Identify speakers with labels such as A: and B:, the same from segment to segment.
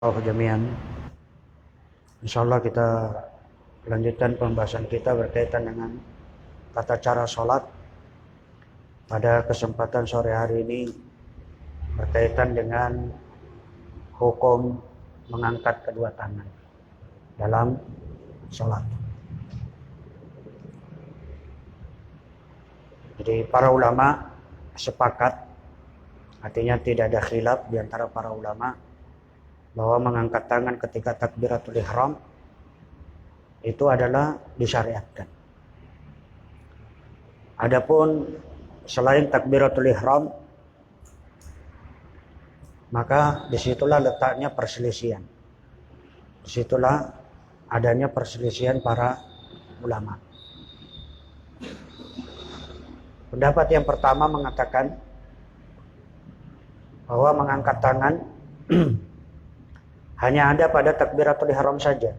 A: Jami'an. Insyaallah kita lanjutkan pembahasan kita berkaitan dengan tata cara sholat. Pada kesempatan sore hari ini berkaitan dengan hukum mengangkat kedua tangan dalam sholat. Jadi para ulama sepakat, artinya tidak ada khilaf di antara para ulama bahwa mengangkat tangan ketika takbiratul ihram itu adalah disyariatkan. Adapun selain takbiratul ihram, maka disitulah letaknya perselisihan. Disitulah adanya perselisihan para ulama. Pendapat yang pertama mengatakan bahwa mengangkat tangan hanya ada pada takbiratul ihram saja.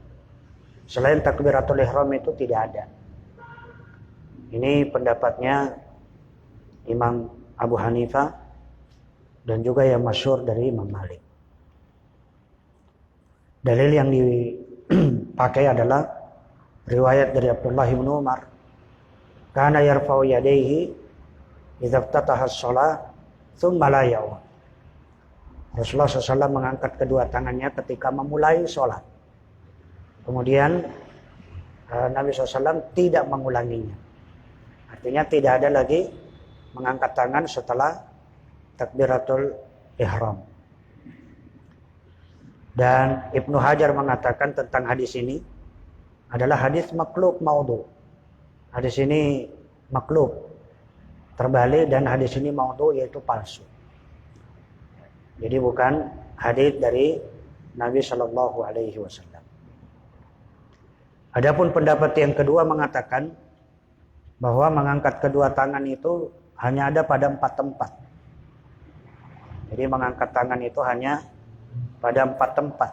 A: Selain takbiratul ihram itu tidak ada. Ini pendapatnya Imam Abu Hanifah dan juga yang masyhur dari Imam Malik. Dalil yang dipakai adalah riwayat dari Abdullah bin Umar. Kana yarfa'u yadayhi idza iftataha as-shalah tsumma la ya'ud. Rasulullah SAW mengangkat kedua tangannya ketika memulai sholat. Kemudian Nabi SAW tidak mengulanginya. Artinya tidak ada lagi mengangkat tangan setelah takbiratul ihram. Dan Ibnu Hajar mengatakan tentang hadis ini adalah hadis maklub maudhu. Hadis ini maklub, terbalik, dan hadis ini maudhu, yaitu palsu. Jadi bukan hadis dari Nabi Shallallahu Alaihi Wasallam. Adapun pendapat yang kedua mengatakan bahwa mengangkat kedua tangan itu hanya ada pada 4 tempat. Jadi mengangkat tangan itu hanya pada 4 tempat.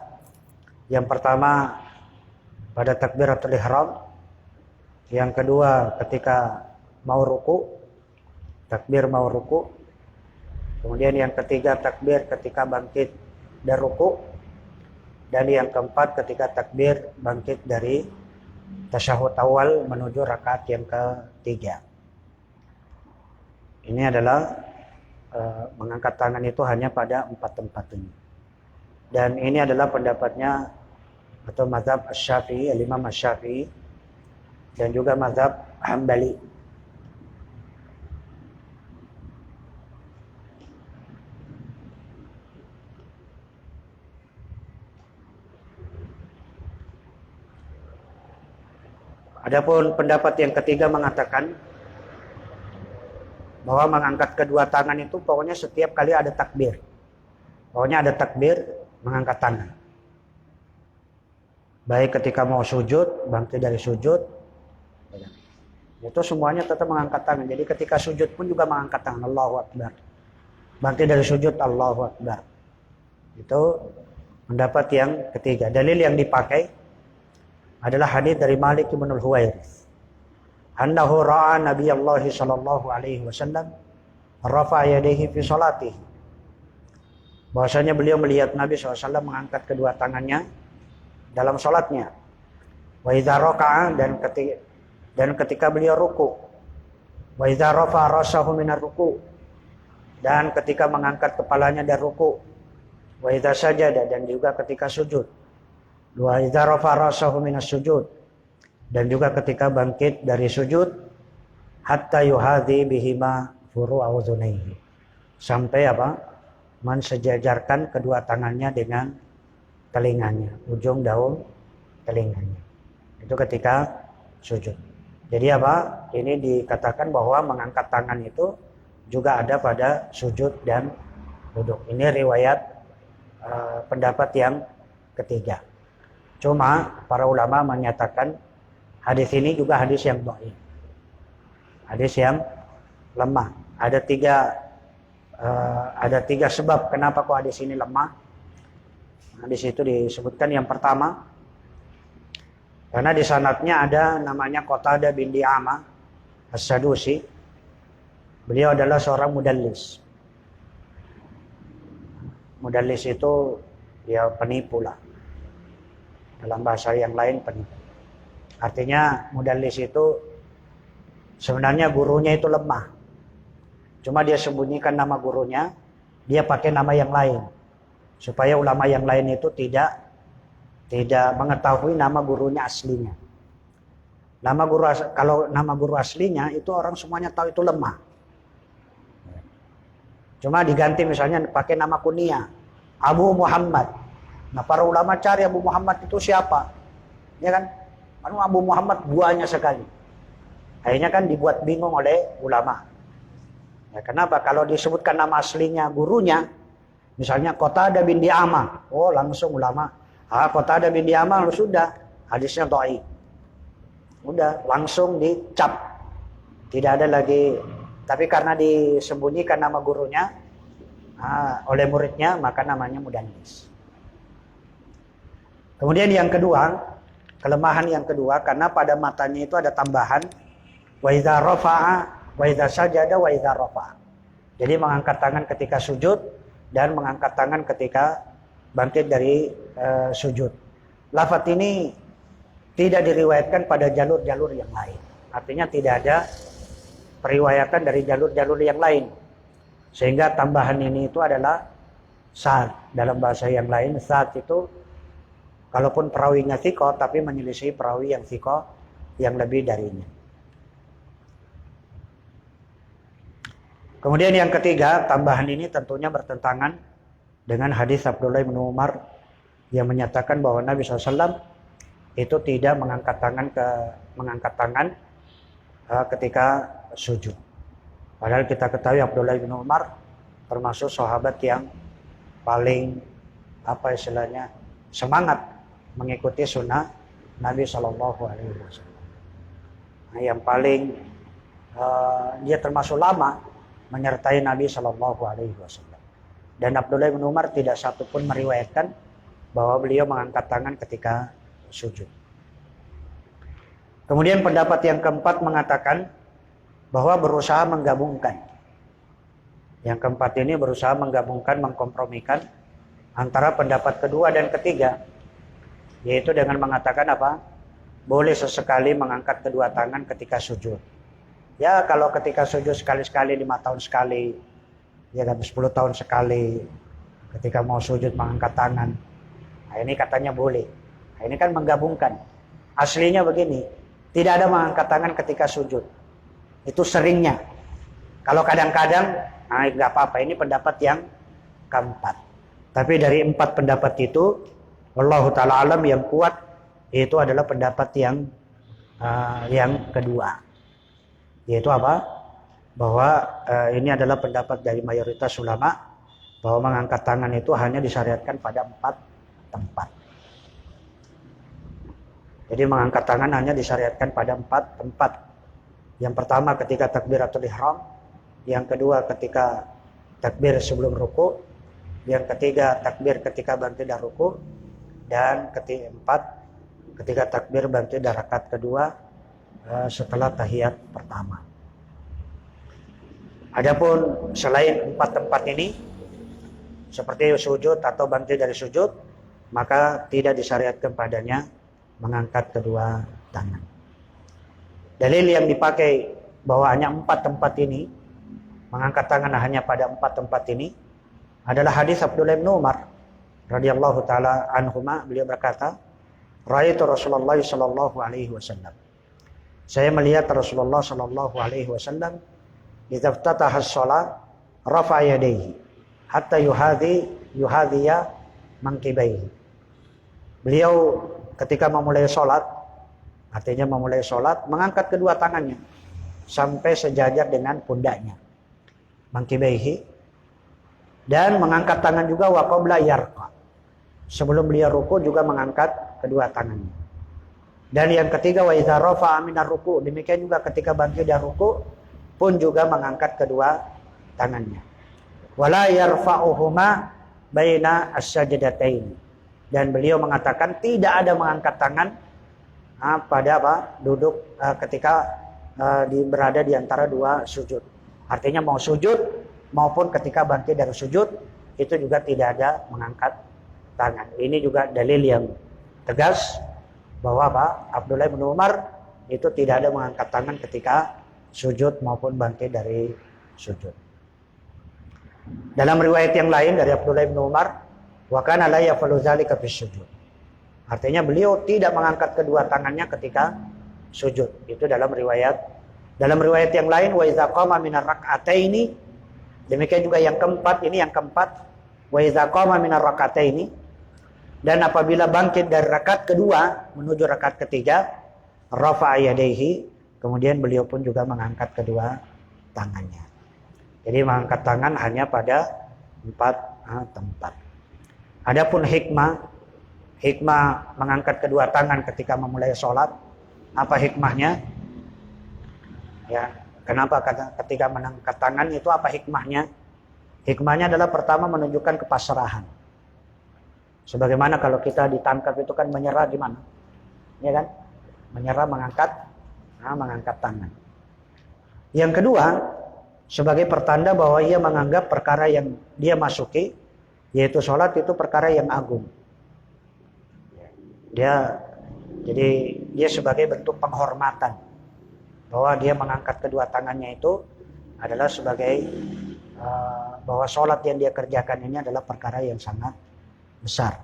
A: Yang pertama pada takbiratul ihram, yang kedua ketika mau ruku, takbir mau ruku. Kemudian yang ketiga takbir ketika bangkit dari ruku, dan yang keempat ketika takbir bangkit dari tasyahud awal menuju rakaat yang ketiga. Ini adalah mengangkat tangan itu hanya pada 4 tempat ini. Dan ini adalah pendapatnya atau mazhab Asy-Syafi'i, Imam Asy-Syafi'i, dan juga mazhab Hambali. Adapun pendapat yang ketiga mengatakan bahwa mengangkat kedua tangan itu pokoknya setiap kali ada takbir. Pokoknya ada takbir, mengangkat tangan. Baik ketika mau sujud, bangkit dari sujud, itu semuanya tetap mengangkat tangan. Jadi ketika sujud pun juga mengangkat tangan, Allahu Akbar. Bangkit dari sujud, Allahu Akbar. Itu pendapat yang ketiga. Dalil yang dipakai adalah hadis dari Malik bin Al-Huwairits. Annahu ra'a Nabiyullah sallallahu alaihi wasallam rafa'a yadayhi fi salatihi. Bahwasanya beliau melihat Nabi SAW mengangkat kedua tangannya dalam salatnya. Wa idza raka'a, dan ketika beliau ruku. Wa idza rafa'a rasahu minar ruku, dan ketika mengangkat kepalanya dari ruku. Wa idza sajada, dan juga ketika sujud. Wa idza rafa'a rasahu minas sujud, dan juga ketika bangkit dari sujud, hatta yuhadhi bihima furu'a udhunayhi, sampai mensejajarkan kedua tangannya dengan telinganya, ujung daun telinganya. Itu ketika sujud. Jadi ini dikatakan bahwa mengangkat tangan itu juga ada pada sujud dan duduk. Ini riwayat pendapat yang ketiga. Cuma para ulama menyatakan hadis ini juga hadis yang dhaif. Hadis yang lemah. Ada tiga sebab kenapa kok hadis ini lemah. Hadis itu disebutkan yang pertama, karena di sanadnya ada namanya Qatadah bin Di'amah As-Sadusi. Beliau adalah seorang mudallis. Mudallis itu Dia penipu lah. Dalam bahasa yang lain penipu. Artinya mudallis itu sebenarnya gurunya itu lemah. Cuma dia sembunyikan nama gurunya, dia pakai nama yang lain. Supaya ulama yang lain itu tidak mengetahui nama gurunya aslinya. Kalau nama guru aslinya itu orang semuanya tahu itu lemah. Cuma diganti misalnya pakai nama kunyah, Abu Muhammad. Nah, para ulama cari Abu Muhammad itu siapa? Ya kan? Karena Abu Muhammad banyak sekali. Akhirnya kan dibuat bingung oleh ulama. Ya, kenapa? Kalau disebutkan nama aslinya gurunya, misalnya Qatadah bin Di'amah. Oh, langsung ulama. Qatadah bin Di'amah sudah hadisnya dhaif. Udah langsung dicap. Tidak ada lagi. Tapi karena disembunyikan nama gurunya oleh muridnya, maka namanya mudallis. Kemudian yang kedua, kelemahan yang kedua, karena pada matanya itu ada tambahan wa idza rafa'a wa idza sajada wa idza rafa'a. Jadi mengangkat tangan ketika sujud dan mengangkat tangan ketika bangkit dari sujud. Lafaz ini tidak diriwayatkan pada jalur-jalur yang lain. Artinya tidak ada periwayatan dari jalur-jalur yang lain. Sehingga tambahan ini itu adalah sad. Dalam bahasa yang lain, sad itu kalaupun perawinya thiqah tapi menyelisih perawi yang thiqah yang lebih darinya. Kemudian yang ketiga, tambahan ini tentunya bertentangan dengan hadis Abdullah bin Umar yang menyatakan bahwa Nabi SAW itu tidak mengangkat tangan ketika sujud. Padahal kita ketahui Abdullah bin Umar termasuk sahabat yang paling semangat mengikuti sunnah Nabi Shallallahu Alaihi Wasallam. Nah, yang paling dia termasuk lama menyertai Nabi Shallallahu Alaihi Wasallam. Dan Abdullah bin Umar tidak satupun meriwayatkan bahwa beliau mengangkat tangan ketika sujud. Kemudian pendapat yang keempat mengatakan bahwa berusaha menggabungkan. Yang keempat ini berusaha menggabungkan, mengkompromikan antara pendapat kedua dan ketiga. Yaitu dengan mengatakan apa? Boleh sesekali mengangkat kedua tangan ketika sujud. Ya kalau ketika sujud sekali-sekali, 5 tahun sekali, ya kan 10 tahun sekali. Ketika mau sujud mengangkat tangan. Nah ini katanya boleh. Nah ini kan menggabungkan. Aslinya begini, tidak ada mengangkat tangan ketika sujud. Itu seringnya. Kalau kadang-kadang, nah nggak apa-apa. Ini pendapat yang keempat. Tapi dari 4 pendapat itu, wallahu ta'ala alam yang kuat itu adalah pendapat yang kedua. Yaitu apa? Bahwa ini adalah pendapat dari mayoritas ulama bahwa mengangkat tangan itu hanya disyariatkan pada 4 tempat. Jadi mengangkat tangan hanya disyariatkan pada 4 tempat. Yang pertama ketika takbiratul ihram, yang kedua ketika takbir sebelum ruku, yang ketiga takbir ketika bangkit dari ruku, dan keempat ketika takbir bangkit dari rakaat kedua setelah tahiyat pertama. Adapun selain 4 tempat ini seperti sujud atau bangkit dari sujud, maka tidak disyariatkan padanya mengangkat kedua tangan. Dalil yang dipakai bahwa hanya 4 tempat ini, mengangkat tangan hanya pada 4 tempat ini, adalah hadis Abdullah bin Umar radhiyallahu taala anhuma. Beliau berkata, "Ra'aitu Rasulullah sallallahu alaihi wasallam." Saya melihat Rasulullah sallallahu alaihi wasallam idza iftataha as-shalah rafa'a yadayhi hatta yuhadhiya mankibaihi. Beliau ketika memulai salat, artinya memulai salat, mengangkat kedua tangannya sampai sejajar dengan pundaknya, mankibaihi, dan mengangkat tangan juga wa qabla yarqa. Sebelum beliau ruku juga mengangkat kedua tangannya. Dan yang ketiga wa idza rafa'a minar ruku, demikian juga ketika bangkit dari ruku pun juga mengangkat kedua tangannya. Wala yarfa'uhuma baina as-sajdatayn. Dan beliau mengatakan tidak ada mengangkat tangan pada duduk ketika berada di antara 2 sujud. Artinya mau sujud maupun ketika bangkit dari sujud itu juga tidak ada mengangkat tangan. Ini juga dalil yang tegas bahwa Abdullah bin Umar itu tidak ada mengangkat tangan ketika sujud maupun bangkit dari sujud. Dalam riwayat yang lain dari Abdullah bin Umar, wa kana la yaf'alu dzalika fi sujud. Artinya beliau tidak mengangkat kedua tangannya ketika sujud. Itu dalam riwayat. Dalam riwayat yang lain, wa idza qama minar rak'ataini, demikian juga yang keempat, ini yang keempat, wa idza qama minar rak'ataini, dan apabila bangkit dari rakaat kedua menuju rakaat ketiga, rafa'a yadayhi, kemudian beliau pun juga mengangkat kedua tangannya. Jadi mengangkat tangan hanya pada 4 tempat. Adapun hikmah mengangkat kedua tangan ketika memulai sholat, apa hikmahnya? Ya, kenapa ketika mengangkat tangan itu apa hikmahnya? Hikmahnya adalah pertama menunjukkan kepasrahan. Sebagaimana kalau kita ditangkap itu kan menyerah gimana? Ya kan? Menyerah mengangkat tangan. Yang kedua, sebagai pertanda bahwa ia menganggap perkara yang dia masuki, yaitu sholat, itu perkara yang agung. Jadi dia sebagai bentuk penghormatan bahwa dia mengangkat kedua tangannya itu adalah sebagai bahwa sholat yang dia kerjakan ini adalah perkara yang sangat besar.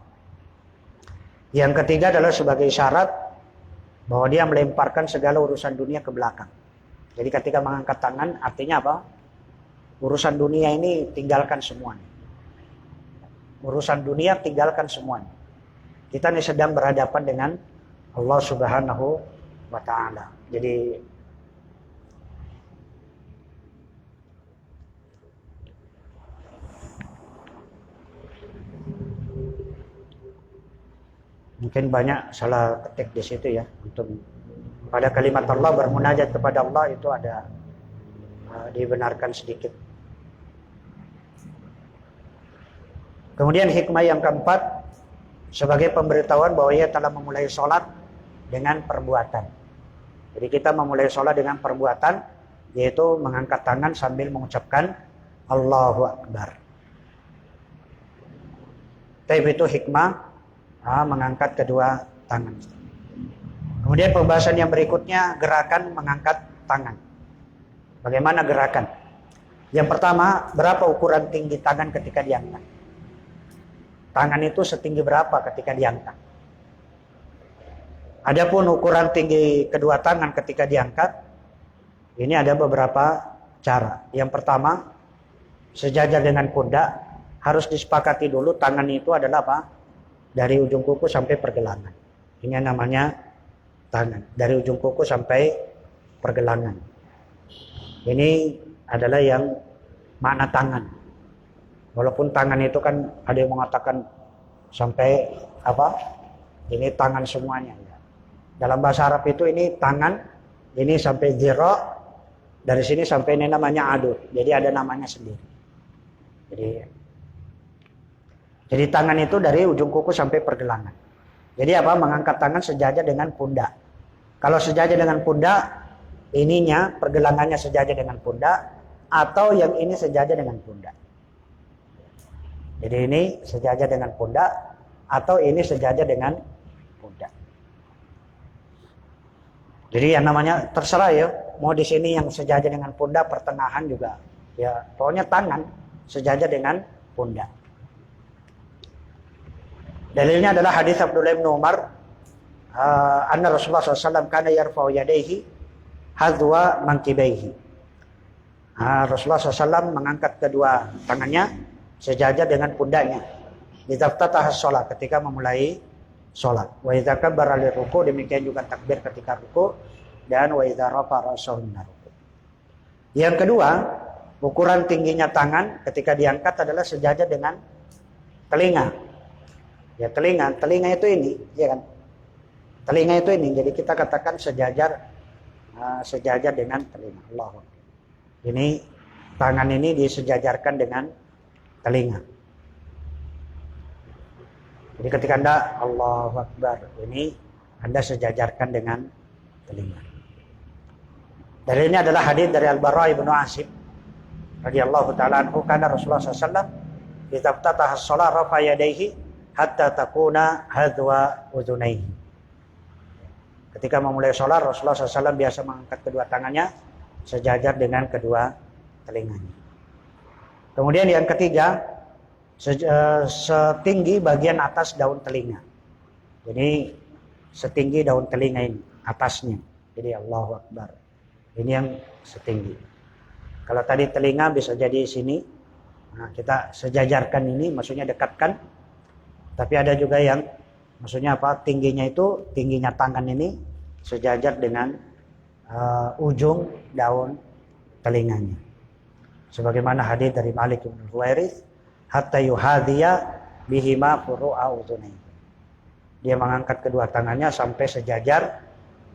A: Yang ketiga adalah sebagai syarat bahwa dia melemparkan segala urusan dunia ke belakang. Jadi ketika mengangkat tangan artinya apa? Urusan dunia ini tinggalkan semuanya. Urusan dunia tinggalkan semuanya. Kita ini sedang berhadapan dengan Allah Subhanahu wa Ta'ala. Jadi mungkin banyak salah ketik di situ ya. Untuk pada kalimat Allah bermunajat kepada Allah itu ada dibenarkan sedikit. Kemudian hikmah yang keempat, sebagai pemberitahuan bahwa ia telah memulai sholat dengan perbuatan. Jadi kita memulai sholat dengan perbuatan, yaitu mengangkat tangan sambil mengucapkan Allahu Akbar. Tapi itu hikmah mengangkat kedua tangan. Kemudian pembahasan yang berikutnya, gerakan mengangkat tangan. Bagaimana gerakan? Yang pertama, berapa ukuran tinggi tangan ketika diangkat? Tangan itu setinggi berapa ketika diangkat? Adapun ukuran tinggi kedua tangan ketika diangkat, ini ada beberapa cara. Yang pertama, sejajar dengan pundak, harus disepakati dulu tangan itu adalah apa? Dari ujung kuku sampai pergelangan. Ini namanya tangan. Dari ujung kuku sampai pergelangan. Ini adalah yang makna tangan. Walaupun tangan itu kan ada yang mengatakan sampai apa? Ini tangan semuanya. Dalam bahasa Arab itu ini tangan, ini sampai zira, dari sini sampai ini namanya adud. Jadi ada namanya sendiri. Jadi tangan itu dari ujung kuku sampai pergelangan. Jadi apa? Mengangkat tangan sejajar dengan pundak. Kalau sejajar dengan pundak, ininya pergelangannya sejajar dengan pundak, atau yang ini sejajar dengan pundak. Jadi ini sejajar dengan pundak, atau ini sejajar dengan pundak. Jadi yang namanya terserah ya, mau di sini yang sejajar dengan pundak, pertengahan juga. Ya, pokoknya tangan sejajar dengan pundak. Dalilnya adalah hadis Abdullah bin Umar, anna Rasulullah SAW kana yarfa'u yadayhi hadwa mankibaihi. Rasulullah SAW mengangkat kedua tangannya sejajar dengan pundaknya. Idzaftataha shalah, ketika memulai salat. Wa idza kabbara liruku, demikian juga takbir ketika ruku, dan wa idza rafa'a ra'sahu min ruku. Yang kedua, ukuran tingginya tangan ketika diangkat adalah sejajar dengan telinga. Ya, telinga itu ini, ya kan? Telinga itu ini. Jadi kita katakan sejajar dengan telinga. Allah. Ini tangan ini disejajarkan dengan telinga. Jadi ketika Anda Allahu Akbar, ini Anda sejajarkan dengan telinga. Dalilnya adalah hadis dari Al-Bara' bin Azib radhiyallahu taala anhu, kana Rasulullah sallallahu alaihi wasallam idza ftataha as-shalah rafa yadayhi hatta takuna hadwa udhunaihi. Ketika memulai sholat, Rasulullah SAW biasa mengangkat kedua tangannya sejajar dengan kedua telinganya. Kemudian yang ketiga, setinggi bagian atas daun telinga. Jadi setinggi daun telinga ini, atasnya. Jadi Allahu Akbar. Ini yang setinggi. Kalau tadi telinga bisa jadi sini. Nah, kita sejajarkan ini, maksudnya dekatkan. Tapi ada juga yang maksudnya apa? Tingginya itu, tingginya tangan ini sejajar dengan ujung daun telinganya. Sebagaimana hadis dari Malik bin Huwairis, hatta yuhadhiya bihima furu'a udhunaihi. Dia mengangkat kedua tangannya sampai sejajar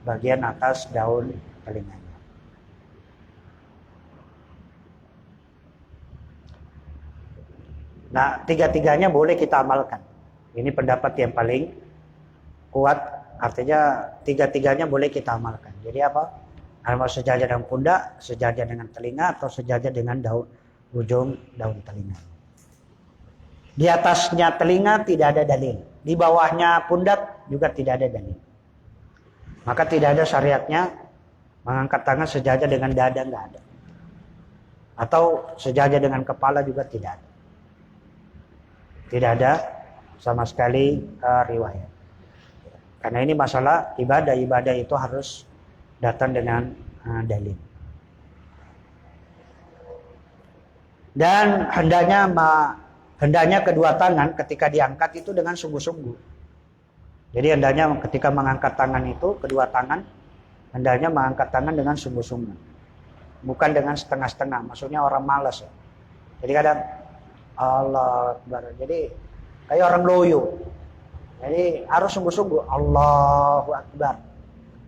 A: bagian atas daun telinganya. Nah, tiga-tiganya boleh kita amalkan. Ini pendapat yang paling kuat, artinya tiga-tiganya boleh kita amalkan. Jadi apa? Mau sejajar dengan pundak, sejajar dengan telinga, atau sejajar dengan ujung daun telinga. Di atasnya telinga tidak ada dalil. Di bawahnya pundak juga tidak ada dalil. Maka tidak ada syariatnya mengangkat tangan sejajar dengan dada, nggak ada. Atau sejajar dengan kepala juga tidak ada. Tidak ada sama sekali riwayat. Karena ini masalah ibadah. Ibadah itu harus datang dengan dalil. Dan hendaknya kedua tangan ketika diangkat itu dengan sungguh-sungguh. Jadi hendaknya ketika mengangkat tangan itu, kedua tangan hendaknya mengangkat tangan dengan sungguh-sungguh. Bukan dengan setengah-setengah. Maksudnya orang malas ya. Jadi kadang Allah Akbar. Jadi kayak orang loyo. Jadi harus sungguh-sungguh. Allahu Akbar.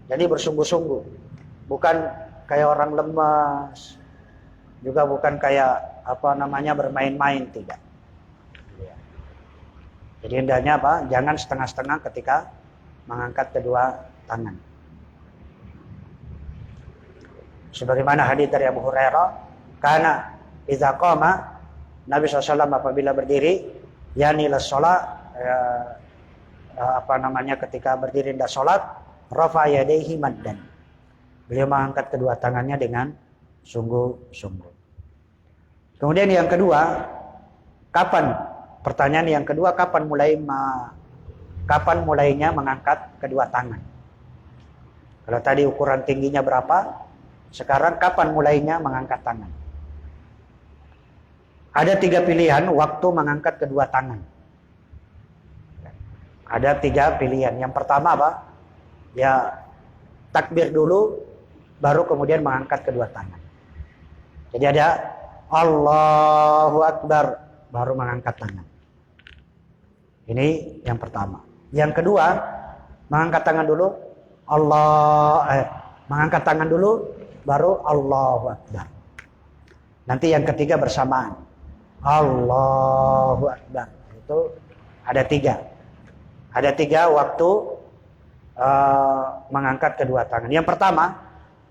A: Jadi bersungguh-sungguh. Bukan kayak orang lemas. Juga bukan kayak bermain-main, tidak. Jadi hendaknya apa? Jangan setengah-setengah ketika mengangkat kedua tangan. Sebagaimana hadis dari Abu Hurairah, karena idza qama, Nabi SAW apabila berdiri, yani lis-shalah, ketika berdiri hendak salat, rafa yadayhi maddan. Beliau mengangkat kedua tangannya dengan sungguh-sungguh. Kemudian yang kedua, kapan? Pertanyaan yang kedua, kapan mulainya mengangkat kedua tangan? Kalau tadi ukuran tingginya berapa? Sekarang kapan mulainya mengangkat tangan? Ada 3 pilihan waktu mengangkat kedua tangan. Ada 3 pilihan. Yang pertama apa? Ya takbir dulu, baru kemudian mengangkat kedua tangan. Jadi ada Allahu Akbar, baru mengangkat tangan. Ini yang pertama. Yang kedua, mengangkat tangan dulu, mengangkat tangan dulu, baru Allahu Akbar. Nanti yang ketiga bersamaan. Allahu Akbar. Itu ada 3. Ada 3 waktu mengangkat kedua tangan. Yang pertama,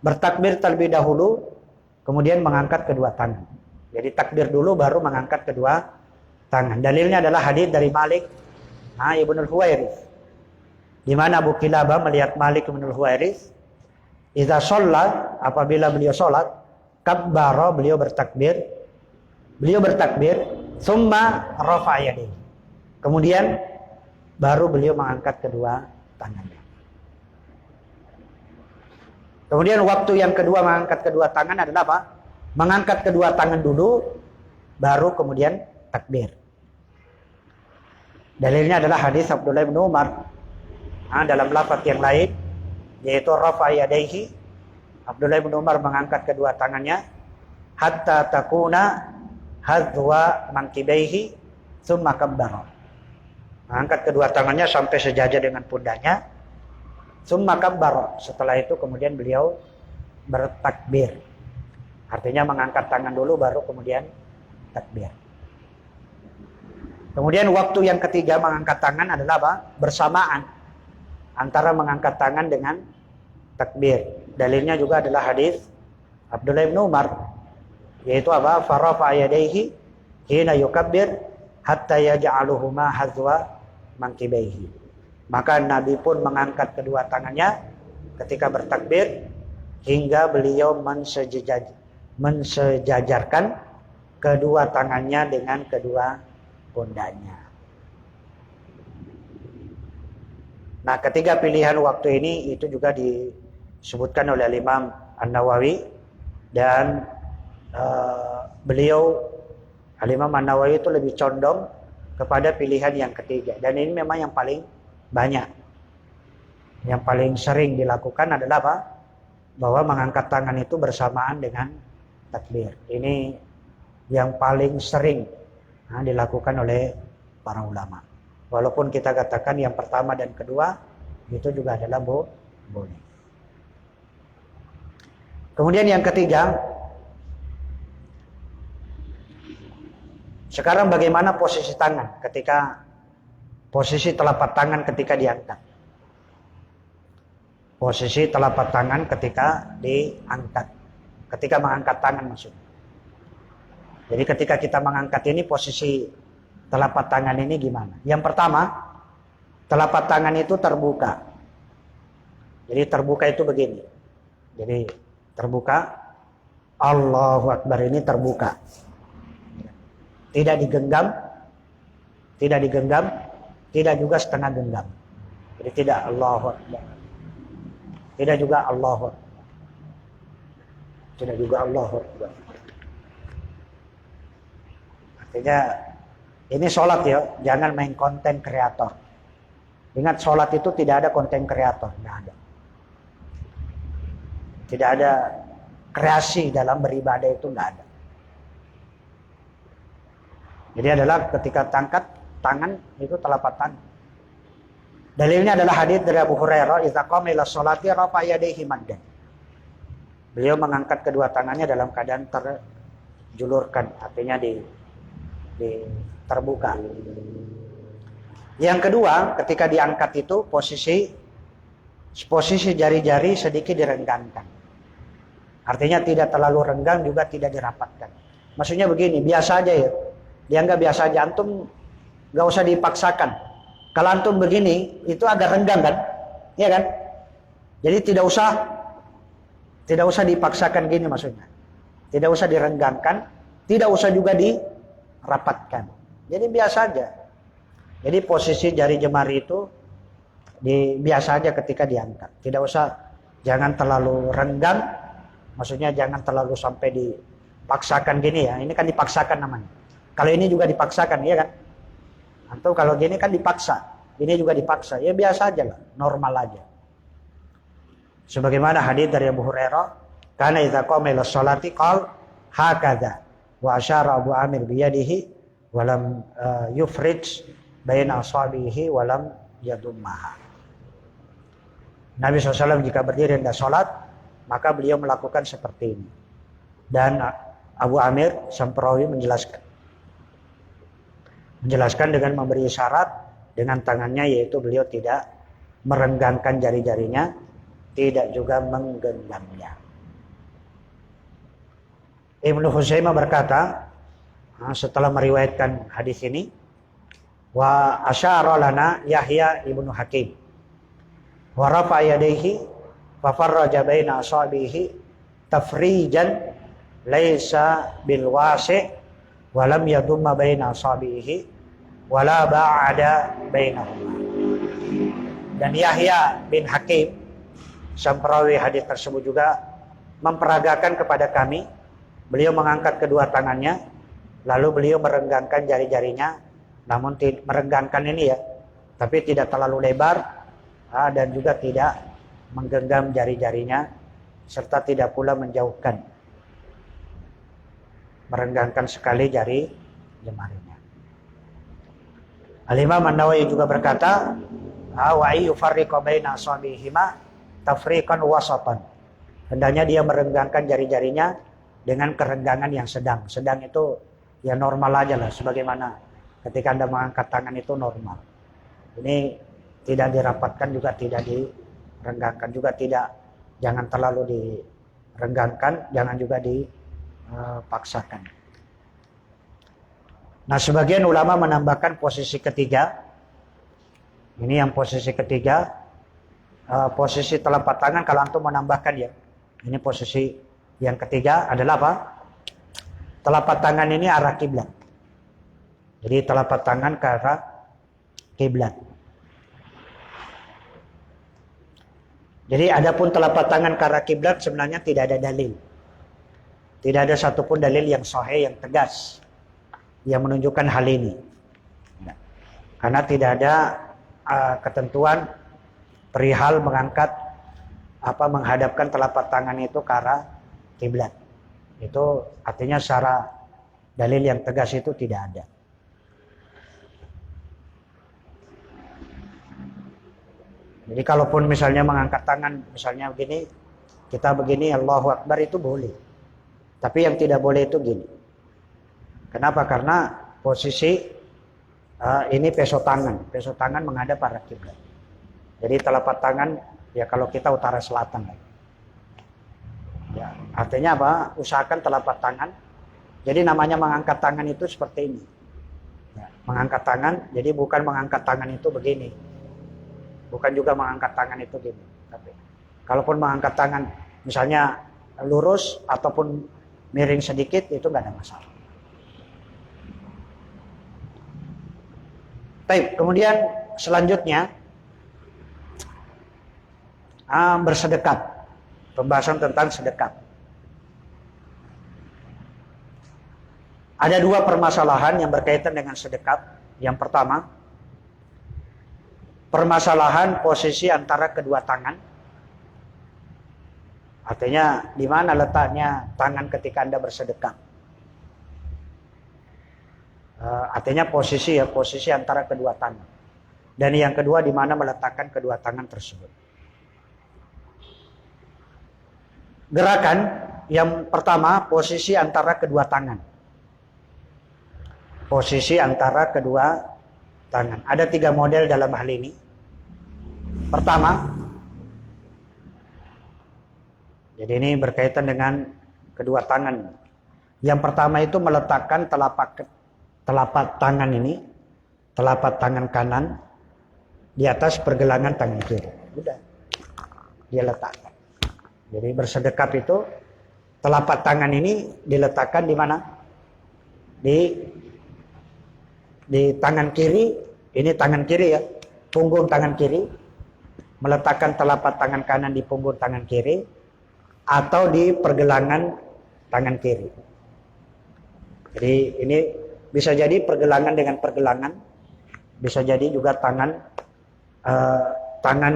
A: bertakbir terlebih dahulu, kemudian mengangkat kedua tangan. Jadi takbir dulu baru mengangkat kedua tangan. Dalilnya adalah hadis dari Malik Ibnul Huwairis. Di mana Abu Kilabah melihat Malik Ibnul Huwairis, idza shalla, apabila beliau salat, kabbara, beliau bertakbir, summa rafa'a yadayhi. Kemudian baru beliau mengangkat kedua tangannya. Kemudian waktu yang kedua mengangkat kedua tangan adalah apa? Mengangkat kedua tangan dulu, baru kemudian takbir. Dalilnya adalah hadis Abdullah bin Umar dalam lafaz yang lain, yaitu rafa'a yadayhi. Abdullah bin Umar mengangkat kedua tangannya hatta takuna hadwa mankibaihi summa kabbara. Mengangkat kedua tangannya sampai sejajar dengan pundaknya, summa kabbara. Setelah itu kemudian beliau bertakbir. Artinya mengangkat tangan dulu baru kemudian takbir. Kemudian waktu yang ketiga mengangkat tangan adalah apa? Bersamaan antara mengangkat tangan dengan takbir. Dalilnya juga adalah hadis Abdullah bin Umar, yaitu apa? Farafa yadayhi hina yukabbir hatta yaj'aluhuma hazwa mangkibaihi. Maka Nabi pun mengangkat kedua tangannya ketika bertakbir hingga beliau mensejajarkan kedua tangannya dengan kedua pundaknya. Nah, ketiga pilihan waktu ini itu juga disebutkan oleh Imam An-Nawawi dan Imam An-Nawawi itu lebih condong kepada pilihan yang ketiga, dan ini memang yang paling banyak, yang paling sering dilakukan adalah apa? Bahwa mengangkat tangan itu bersamaan dengan takbir. Ini yang paling sering dilakukan oleh para ulama. Walaupun kita katakan yang pertama dan kedua itu juga adalah boleh. Kemudian yang ketiga, sekarang bagaimana posisi tangan posisi telapak tangan ketika diangkat. Posisi telapak tangan ketika diangkat. Ketika mengangkat tangan maksudnya. Jadi ketika kita mengangkat ini posisi telapak tangan ini gimana? Yang pertama, telapak tangan itu terbuka. Jadi terbuka itu begini. Jadi terbuka, Allahu Akbar, ini terbuka. Tidak digenggam, tidak juga setengah genggam. Jadi tidak Allahu Akbar. Tidak juga Allahu Akbar. Tidak juga Allahu Akbar. Artinya ini sholat ya, jangan main konten kreator. Ingat, sholat itu tidak ada konten kreator, tidak ada. Tidak ada kreasi dalam beribadah, itu tidak ada. Jadi adalah ketika tangkat tangan itu telapak tangan. Dalilnya adalah hadits dari Abu Hurairah, "Idza qama ila sholati rafa'a yadayhi maddan." Beliau mengangkat kedua tangannya dalam keadaan terjulurkan, artinya terbuka. Yang kedua, ketika diangkat itu posisi jari-jari sedikit direnggangkan. Artinya tidak terlalu renggang juga tidak dirapatkan. Maksudnya begini, biasa aja ya. Dianggap biasa aja, antum gak usah dipaksakan. Kalau antum begini, itu agak renggang kan? Iya kan? Jadi tidak usah dipaksakan gini maksudnya. Tidak usah direnggangkan, tidak usah juga dirapatkan. Jadi biasa aja. Jadi posisi jari jemari itu biasa aja ketika diangkat. Tidak usah, jangan terlalu renggang. Maksudnya jangan terlalu sampai dipaksakan gini ya. Ini kan dipaksakan namanya. Kalau ini juga dipaksakan, ya kan? Atau kalau gini kan dipaksa. Ini juga dipaksa. Ya biasa aja lah, normal aja. Sebagaimana hadits dari Abu Hurairah, "Kana idza qama ila sholati qala hakadha." Wa asyara Abu Amir biyadihi wa lam yufrij baina asabihi wa lam yadummaha. Nabi SAW jika berdiri hendak sholat, maka beliau melakukan seperti ini. Dan Abu Amir sang perawi menjelaskan dengan memberi isyarat dengan tangannya, yaitu beliau tidak merenggangkan jari-jarinya, tidak juga menggenggamnya. Ibnu Huzaimah berkata setelah meriwayatkan hadis ini, wa asyara lana Yahya ibnu Hakim wa rafa yadayhi fa farraja baina asabihi tafrijan laisa bil wasi' wa lam yadumma baina asabihi wa la ba'ada bainahuma. Dan Yahya bin Hakim sang perawi hadis tersebut juga memperagakan kepada kami, beliau mengangkat kedua tangannya lalu beliau merenggangkan jari-jarinya, namun merenggangkan ini ya, tapi tidak terlalu lebar dan juga tidak menggenggam jari-jarinya, serta tidak pula menjauhkan, merenggangkan sekali jari jemarinya. Al-Imam An-Nawawi juga berkata, wa yufarriqu baina asabihima tafriqan wasatan. Hendaknya dia merenggangkan jari-jarinya dengan kerenggangan yang sedang. Sedang itu ya normal aja lah, sebagaimana ketika Anda mengangkat tangan itu normal. Ini tidak dirapatkan juga tidak direnggangkan juga tidak, jangan terlalu direnggangkan, jangan juga dipaksakan. Nah, sebagian ulama menambahkan posisi ketiga, Ini yang posisi ketiga. Posisi telapak tangan kalau antum menambahkan ya. Ini posisi yang ketiga adalah apa? Telapak tangan ini arah kiblat. Jadi telapak tangan ke arah kiblat. Jadi adapun telapak tangan ke arah kiblat sebenarnya tidak ada dalil. Tidak ada satupun dalil yang sahih, yang tegas yang menunjukkan hal ini. Karena tidak ada ketentuan perihal menghadapkan telapak tangan itu ke arah kiblat. Itu artinya secara dalil yang tegas itu tidak ada. Jadi kalaupun misalnya mengangkat tangan, misalnya begini, kita begini Allahu Akbar itu boleh. Tapi yang tidak boleh itu gini. Kenapa? Karena posisi ini peso tangan menghadap arah kiblat. Jadi telapak tangan ya kalau kita utara selatan. Ya, artinya apa? Usahakan telapak tangan. Jadi namanya mengangkat tangan itu seperti ini. Ya, mengangkat tangan, jadi bukan mengangkat tangan itu begini. Bukan juga mengangkat tangan itu gini. Tapi kalaupun mengangkat tangan misalnya lurus ataupun miring sedikit itu nggak ada masalah. Baik, kemudian selanjutnya bersedekap. Pembahasan tentang sedekap. Ada dua permasalahan yang berkaitan dengan sedekap. Yang pertama, permasalahan posisi antara kedua tangan. Artinya di mana letaknya tangan ketika Anda bersedekap. Artinya posisi antara kedua tangan. Dan yang kedua di mana meletakkan kedua tangan tersebut. Gerakan yang pertama posisi antara kedua tangan. Posisi antara kedua tangan. Ada 3 model dalam hal ini. Pertama, jadi ini berkaitan dengan kedua tangan. Yang pertama itu meletakkan telapak tangan ini, telapak tangan kanan di atas pergelangan tangan kiri. Udah, dia letakkan. Jadi bersedekap itu telapak tangan ini diletakkan di mana? Di tangan kiri. Ini tangan kiri ya, punggung tangan kiri. Meletakkan telapak tangan kanan di punggung tangan kiri atau di pergelangan tangan kiri. Jadi ini bisa jadi pergelangan dengan pergelangan, bisa jadi juga tangan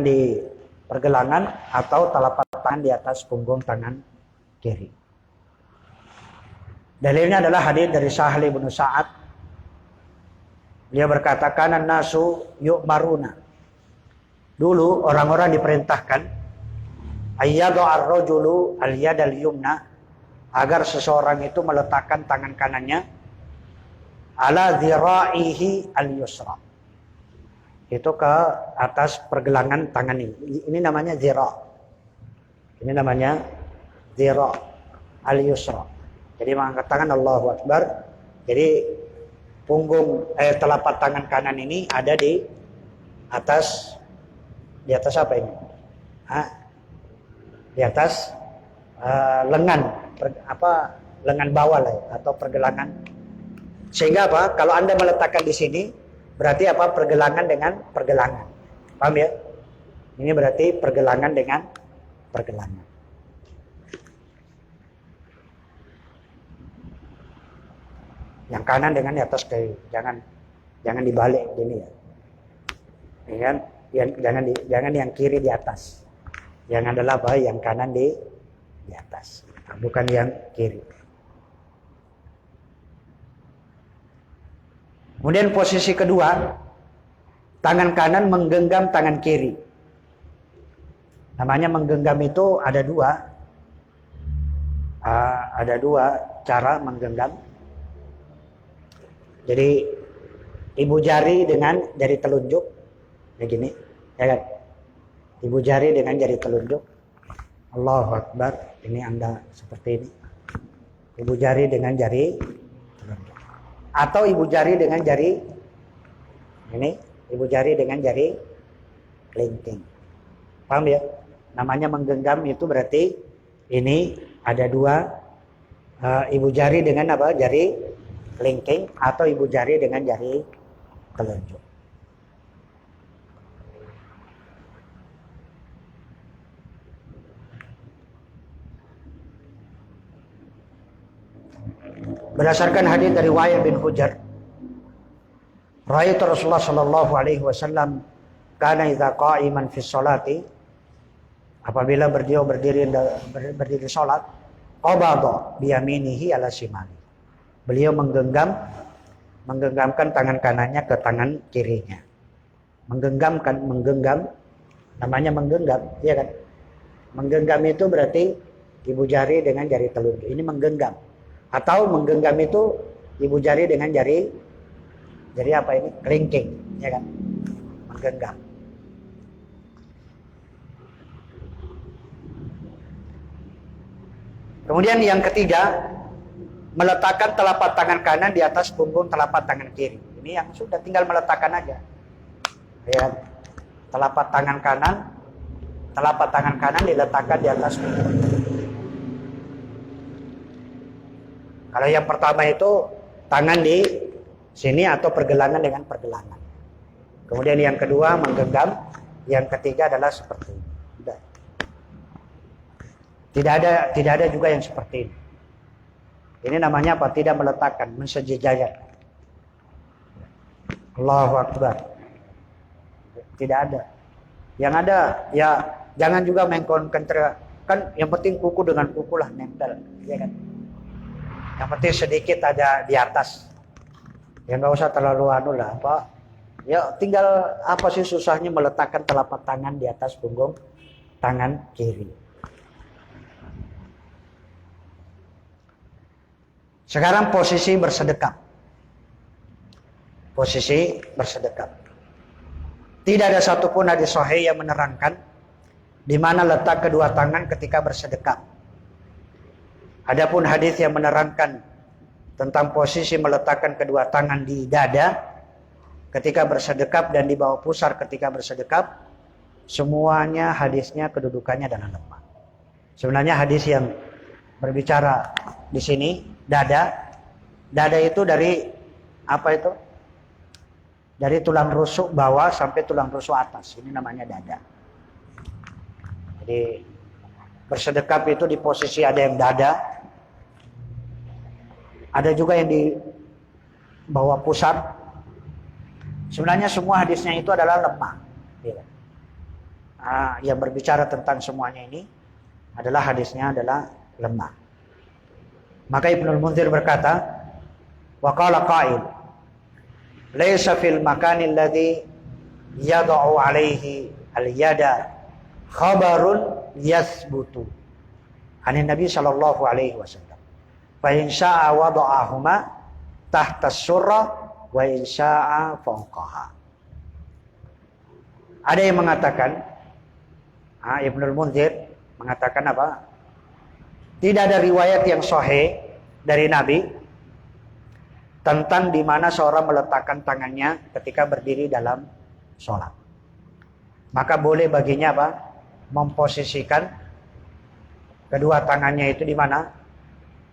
A: di pergelangan atau telapak tangan di atas punggung tangan kiri. Dalilnya adalah hadis dari Sahal bin Sa'ad. Dia berkata, "Kana nasu yu'maruna." Dulu orang-orang diperintahkan ayyadu ar-rajulu al-yad al-yumna, agar seseorang itu meletakkan tangan kanannya ala dhira'ihi al-yusra. Itu ke atas pergelangan tangan ini. Ini namanya dhira'. Ini namanya dhira' al-yusra. Jadi mengangkat tangan Allahu Akbar. Jadi telapak tangan kanan ini ada di atas apa ini? Di atas lengan lengan bawah lah ya, atau pergelangan. Sehingga apa? Kalau Anda meletakkan di sini berarti apa? Pergelangan dengan pergelangan. Paham ya? Ini berarti pergelangan dengan pergelangan. Yang kanan dengan di atas kiri. Jangan dibalik gini ya. Ya kan? Jangan yang kiri di atas. Yang adalah apa? Yang kanan di atas. Bukan yang kiri. Kemudian posisi kedua, tangan kanan menggenggam tangan kiri. Namanya menggenggam itu ada dua cara menggenggam. Jadi ibu jari dengan jari telunjuk, begini, ya kan? Ibu jari dengan jari telunjuk. Allahu Akbar. Ini Anda seperti ini. Ibu jari dengan jari telunjuk. Atau ibu jari dengan jari ini Ibu jari dengan jari kelingking. Paham ya? Namanya menggenggam itu berarti ini ada dua, ibu jari dengan apa? Jari kelingking atau ibu jari dengan jari telunjuk. Berdasarkan hadis dari Wa'il bin Hujr, ra'aitu Rasulullah sallallahu alaihi wasallam kana idza qa'iman fi sholati, apabila beliau berdiri salat, qabada bi yaminihi ala shimali. Beliau menggenggamkan tangan kanannya ke tangan kirinya. Menggenggam namanya menggenggam, ya kan? Menggenggam itu berarti ibu jari dengan jari telunjuk. Ini menggenggam. Atau menggenggam itu ibu jari dengan jari apa ini? Kelingking, ya kan? Menggenggam. Kemudian yang ketiga, meletakkan telapak tangan kanan di atas punggung telapak tangan kiri. Ini yang sudah tinggal meletakkan aja. Ya. Telapak tangan kanan diletakkan di atas punggung. Kalau yang pertama itu tangan di sini atau pergelangan dengan pergelangan. Kemudian yang kedua menggenggam, yang ketiga adalah seperti ini. Sudah. Tidak ada juga yang seperti ini. Ini namanya apa? Tidak meletakkan, mensejajarkan. Allahu Akbar. Tidak ada. Yang ada ya jangan juga mengkonsentrasi. Kan yang penting kuku dengan kuku lah nempel, ya kan? Yang penting sedikit ada di atas. Ya nggak usah terlalu lah apa. Ya tinggal apa sih susahnya meletakkan telapak tangan di atas punggung tangan kiri. Sekarang posisi bersedekap. Posisi bersedekap. Tidak ada satupun hadis sahih yang menerangkan di mana letak kedua tangan ketika bersedekap. Adapun hadis yang menerangkan tentang posisi meletakkan kedua tangan di dada ketika bersedekap dan di bawah pusar ketika bersedekap, semuanya hadisnya kedudukannya adalah lemah. Sebenarnya hadis yang berbicara di sini dada itu dari apa itu? Dari tulang rusuk bawah sampai tulang rusuk atas. Ini namanya dada. Jadi bersedekap itu di posisi ada yang dada, ada juga yang di bawah pusar. Sebenarnya semua hadisnya itu adalah lemah. Yang berbicara tentang semuanya ini adalah hadisnya adalah lemah. Maka Ibnul Munzir berkata, wa qala qa'il, laisa fil makanil ladzi yad'u alaihi al-yada khabarun yasbutu anin Nabi sallallahu alaihi wasallam. Fa in syaa'a wada'ahuma tahta surra wa in syaa'a fawqaha. Ada yang mengatakan, Ibnul Munzir mengatakan apa? Tidak ada riwayat yang sahih dari Nabi tentang di mana seorang meletakkan tangannya ketika berdiri dalam sholat. Maka boleh baginya apa? Memposisikan kedua tangannya itu di mana?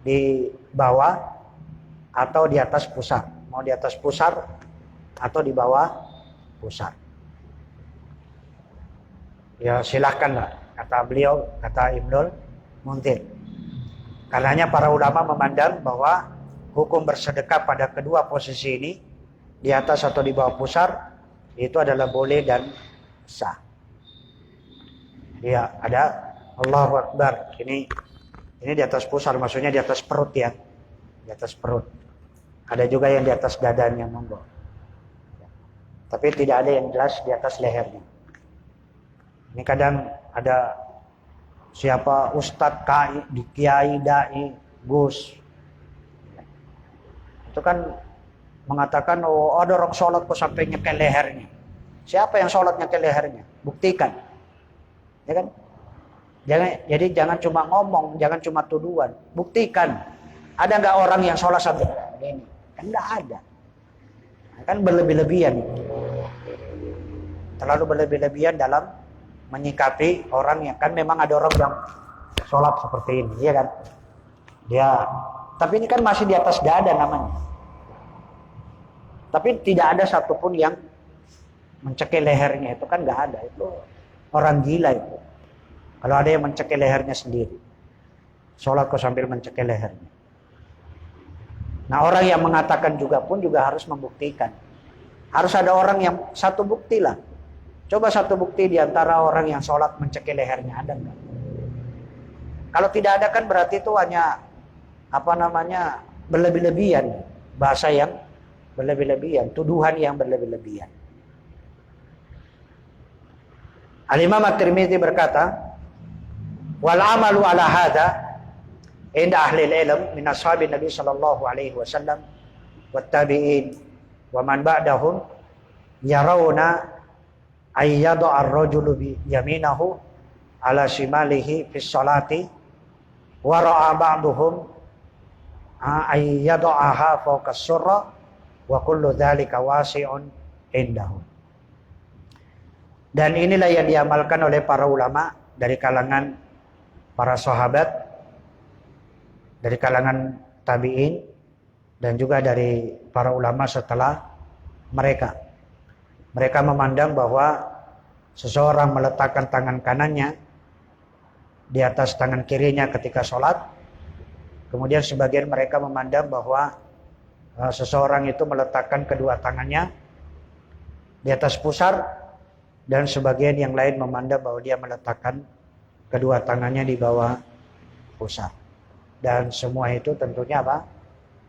A: Di bawah atau di atas pusar. Mau di atas pusar atau di bawah pusar. Ya silahkanlah, kata beliau, kata Ibnul Munzir. Karenanya para ulama memandang bahwa hukum bersedekah pada kedua posisi ini, di atas atau di bawah pusar, itu adalah boleh dan sah. Ya, ada Allahu Akbar. Ini di atas pusar, maksudnya di atas perut ya. Di atas perut. Ada juga yang di atas dadanya, monggo. Tapi tidak ada yang jelas di atas lehernya. Ini kadang ada siapa ustadz, kiai, dai, gus. Itu kan mengatakan, oh ada orang sholat kok sampai nyekel lehernya. Siapa yang sholat nyekel lehernya? Buktikan. Ya kan? Jadi jangan cuma ngomong, jangan cuma tuduhan. Buktikan. Ada nggak orang yang sholat sampai ini? Kan nggak ada. Kan berlebih-lebihan. terlalu berlebih-lebihan dalam menyikapi orang yang, kan memang ada orang yang sholat seperti ini, ya kan? Dia, tapi ini kan masih di atas dada namanya. Tapi tidak ada satupun yang mencekik lehernya, itu kan nggak ada. Itu orang gila itu. Kalau ada yang mencekik lehernya sendiri, sholat kok sambil mencekik lehernya. Nah, orang yang mengatakan juga pun juga harus membuktikan. Harus ada orang yang satu bukti lah. Coba satu bukti di antara orang yang sholat mencekik lehernya, ada nggak? Kalau tidak ada kan berarti itu hanya berlebih-lebihan, bahasa yang berlebih-lebihan, tuduhan yang berlebih-lebihan. Al-Imam At-Tirmidzi berkata, wal amalu ala hadza inda ahli ilm min ashabin Nabi sallallahu alaihi wasallam wat tabi'in wa man ba'dahum yarawna ayyadu ar-rajulu bi yaminahu ala shimalihi fi sholati wa ra'a ba'duhum ayyadu'aha fawqa surra wa kullu dzalika wasi'un indahu. Dan inilah yang diamalkan oleh para ulama dari kalangan para sahabat, dari kalangan tabi'in, dan juga dari para ulama setelah mereka. Mereka memandang bahwa seseorang meletakkan tangan kanannya di atas tangan kirinya ketika sholat. Kemudian sebagian mereka memandang bahwa seseorang itu meletakkan kedua tangannya di atas pusar, dan sebagian yang lain memandang bahwa dia meletakkan kedua tangannya di bawah pusar. Dan semua itu tentunya apa?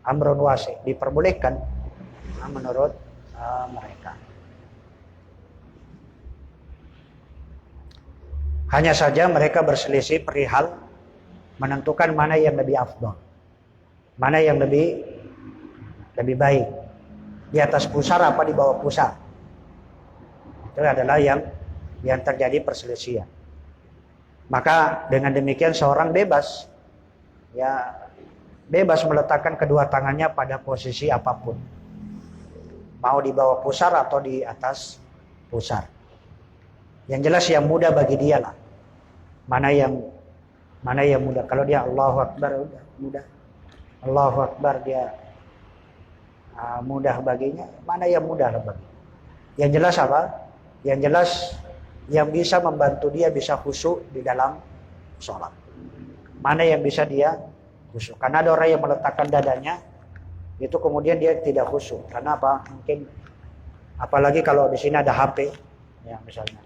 A: Amrun wasi', diperbolehkan menurut mereka. Hanya saja mereka berselisih perihal menentukan mana yang lebih afdal, mana yang lebih baik, di atas pusar apa di bawah pusar. Itu adalah yang terjadi perselisihan. Maka dengan demikian seorang bebas meletakkan kedua tangannya pada posisi apapun, mau di bawah pusar atau di atas pusar. Yang jelas yang mudah bagi dia lah. Mana yang mudah. Kalau dia Allahu Akbar, udah mudah. Allahu Akbar, dia mudah baginya. Mana yang mudah lah bagi. Yang jelas apa? Yang jelas yang bisa membantu dia bisa khusyuk di dalam sholat. Mana yang bisa dia khusyuk. Karena ada orang yang meletakkan dadanya, itu kemudian dia tidak khusyuk. Karena apa? Mungkin apalagi kalau di sini ada HP, ya misalnya.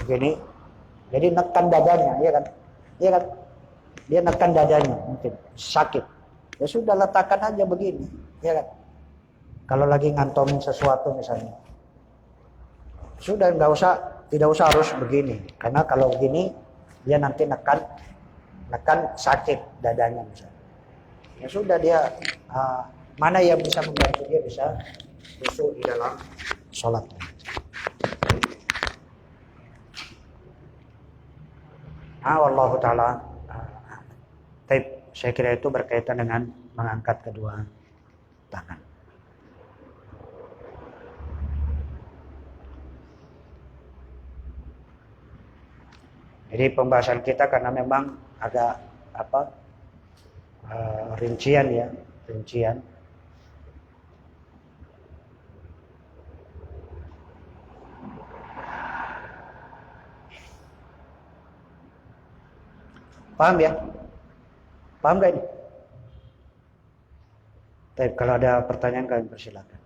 A: Begini, jadi nekan dadanya, ya kan? Dia nekan dadanya, mungkin sakit. Ya sudah, letakkan aja begini, ya kan? Kalau lagi ngantongin sesuatu misalnya, sudah tidak usah harus begini, karena kalau begini dia nanti nekan sakit dadanya misalnya. Ya sudah, dia mana yang bisa membantu dia bisa khusyuk di dalam sholat. Wallahu ta'ala. Saya kira itu berkaitan dengan mengangkat kedua tangan. Jadi pembahasan kita karena memang agak rincian. Paham ya? Paham gak ini? Tapi kalau ada pertanyaan kalian persilakan.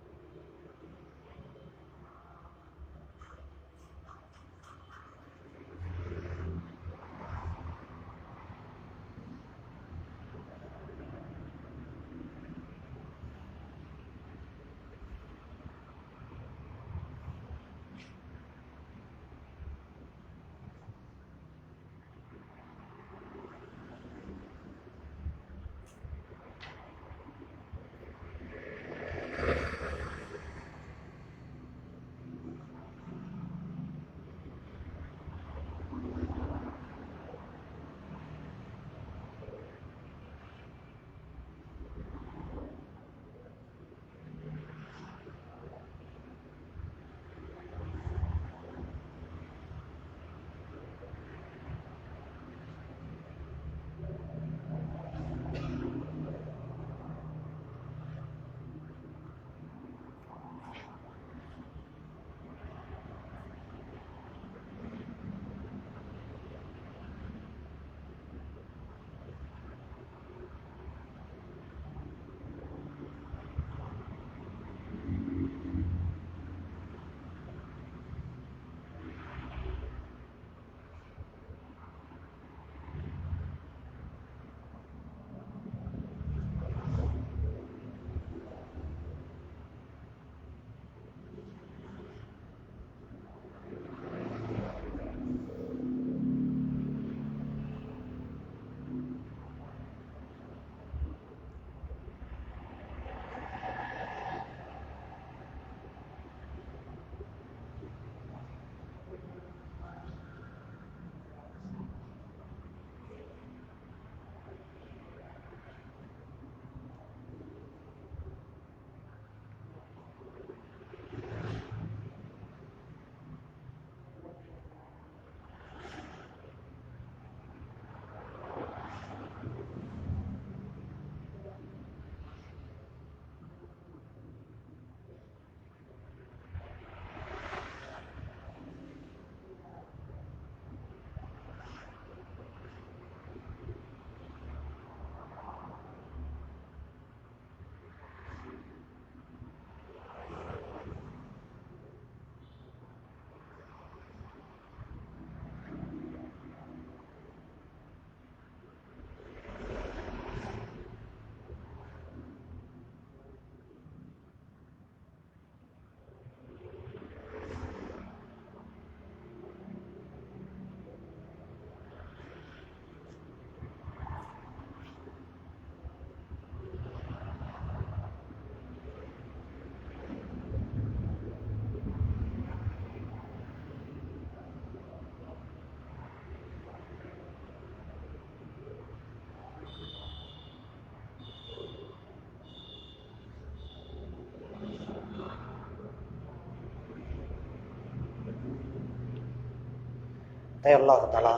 A: Allah Ta'ala.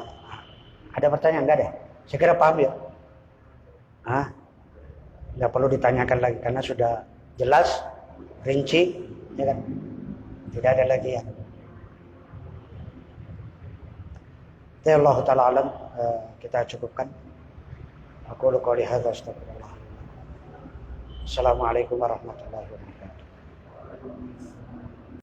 A: Ada pertanyaan? Enggak ada? Saya kira paham ya? Nggak perlu ditanyakan lagi karena sudah jelas, rinci, ya kan? Tidak ada lagi ya. Allah Ta'ala alam, kita cukupkan. Aku qouli hadza astagfirullah. Assalamualaikum warahmatullahi wabarakatuh.